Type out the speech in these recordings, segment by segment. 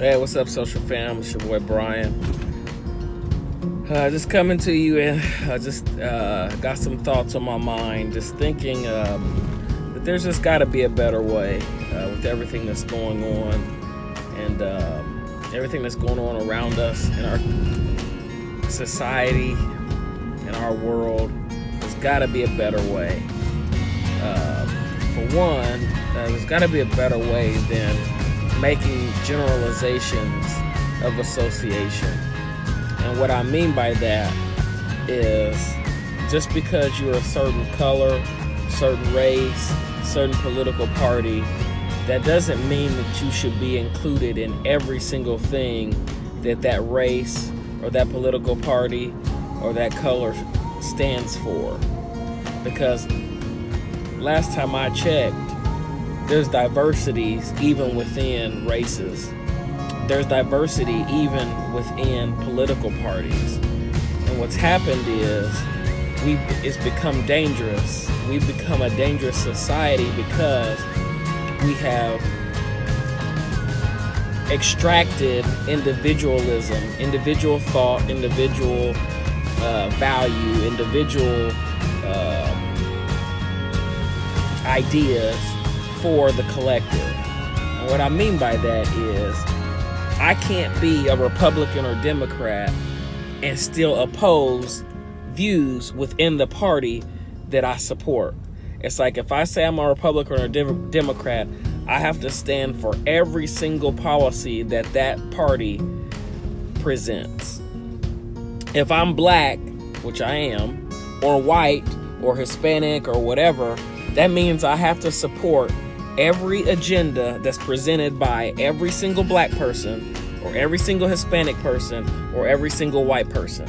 Hey, what's up, social fam? It's your boy Brian. Just coming to you, and I just got some thoughts on my mind. Just thinking that there's just got to be a better way with everything that's going on, and everything that's going on around us in our society, in our world. There's got to be a better way. For one, there's got to be a better way than making generalizations of association. And what I mean by that is just because you're a certain color, certain race, certain political party, that doesn't mean that you should be included in every single thing that race or that political party or that color stands for. Because last time I checked, there's diversities even within races. There's diversity even within political parties. And what's happened is it's become dangerous. We've become a dangerous society because we have extracted individualism, individual thought, individual value, individual ideas for the collective. And what I mean by that is I can't be a Republican or Democrat and still oppose views within the party that I support. It's like if I say I'm a Republican or Democrat, I have to stand for every single policy that party presents. If I'm black, which I am, or white or Hispanic or whatever, that means I have to support every agenda that's presented by every single black person or every single Hispanic person or every single white person.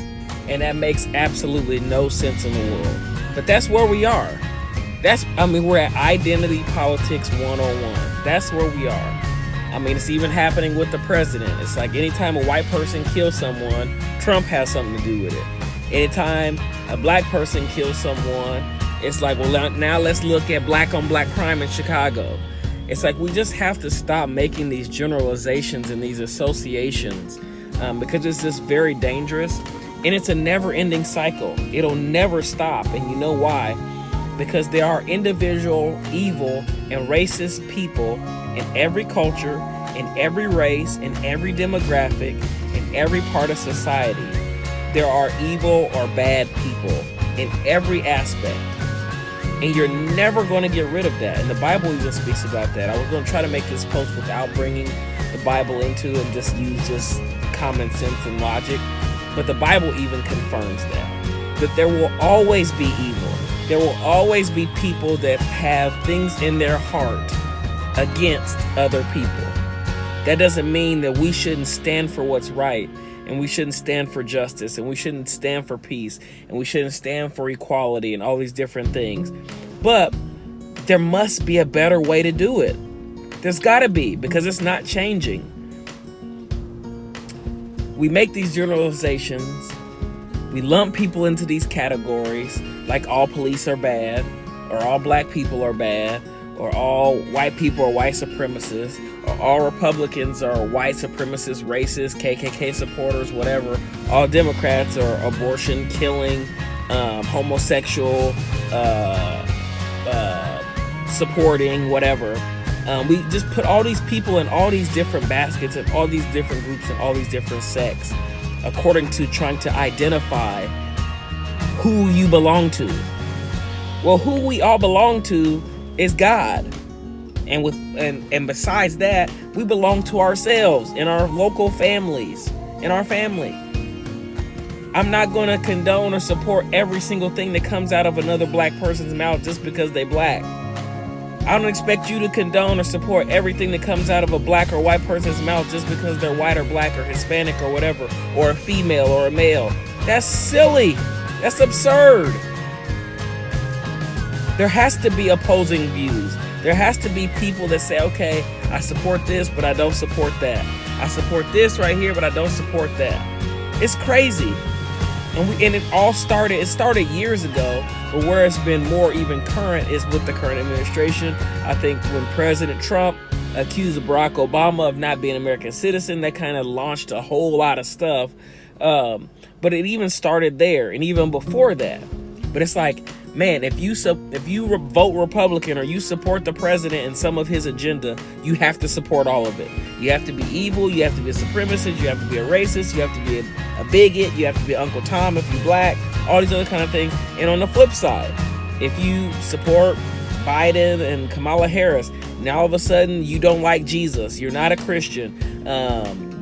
And that makes absolutely no sense in the world. But that's where we are. We're at identity politics 101. That's where we are. It's even happening with the president. It's like anytime a white person kills someone, Trump has something to do with it. Anytime a black person kills someone, it's like, well, now let's look at black on black crime in Chicago. It's like we just have to stop making these generalizations and these associations because it's just very dangerous. And it's a never-ending cycle. It'll never stop. And you know why? Because there are individual, evil, and racist people in every culture, in every race, in every demographic, in every part of society. There are evil or bad people in every aspect. And you're never going to get rid of that. And the Bible even speaks about that. I was going to try to make this post without bringing the Bible into and just use just common sense and logic. But the Bible even confirms that there will always be evil. There will always be people that have things in their heart against other people. That doesn't mean that we shouldn't stand for what's right, and we shouldn't stand for justice, and we shouldn't stand for peace, and we shouldn't stand for equality and all these different things. But there must be a better way to do it. There's got to be, because it's not changing. We make these generalizations. We lump people into these categories, like all police are bad, or all black people are bad, or all white people are white supremacists, or all Republicans are white supremacists, racist, KKK supporters, whatever. All Democrats are abortion, killing, homosexual, supporting, whatever. We just put all these people in all these different baskets and all these different groups and all these different sects according to trying to identify who you belong to. Well, who we all belong to is God. And besides that, we belong to ourselves and our local families, in our family. I'm not going to condone or support every single thing that comes out of another black person's mouth just because they black. I don't expect you to condone or support everything that comes out of a black or white person's mouth just because they're white or black or Hispanic or whatever, or a female or a male. That's silly. That's absurd. There has to be opposing views. There has to be people that say, okay, I support this, but I don't support that. I support this right here, but I don't support that. It's crazy. And it started years ago, but where it's been more even current is with the current administration. I think when President Trump accused Barack Obama of not being an American citizen. That kind of launched a whole lot of stuff. But it even started there, and even before that. But it's like, man, if you vote Republican or you support the president and some of his agenda, you have to support all of it. You have to be evil. You have to be a supremacist. You have to be a racist. You have to be a bigot. You have to be Uncle Tom if you're black. All these other kind of things. And on the flip side, if you support Biden and Kamala Harris, now all of a sudden you don't like Jesus. You're not a Christian.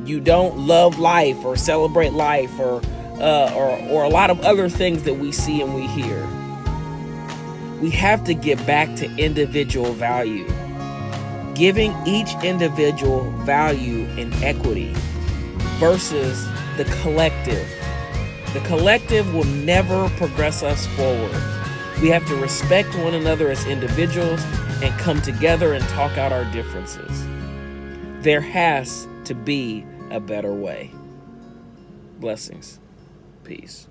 You don't love life or celebrate life or a lot of other things that we see and we hear. We have to get back to individual value, giving each individual value and equity versus the collective. The collective will never progress us forward. We have to respect one another as individuals and come together and talk out our differences. There has to be a better way. Blessings. Peace.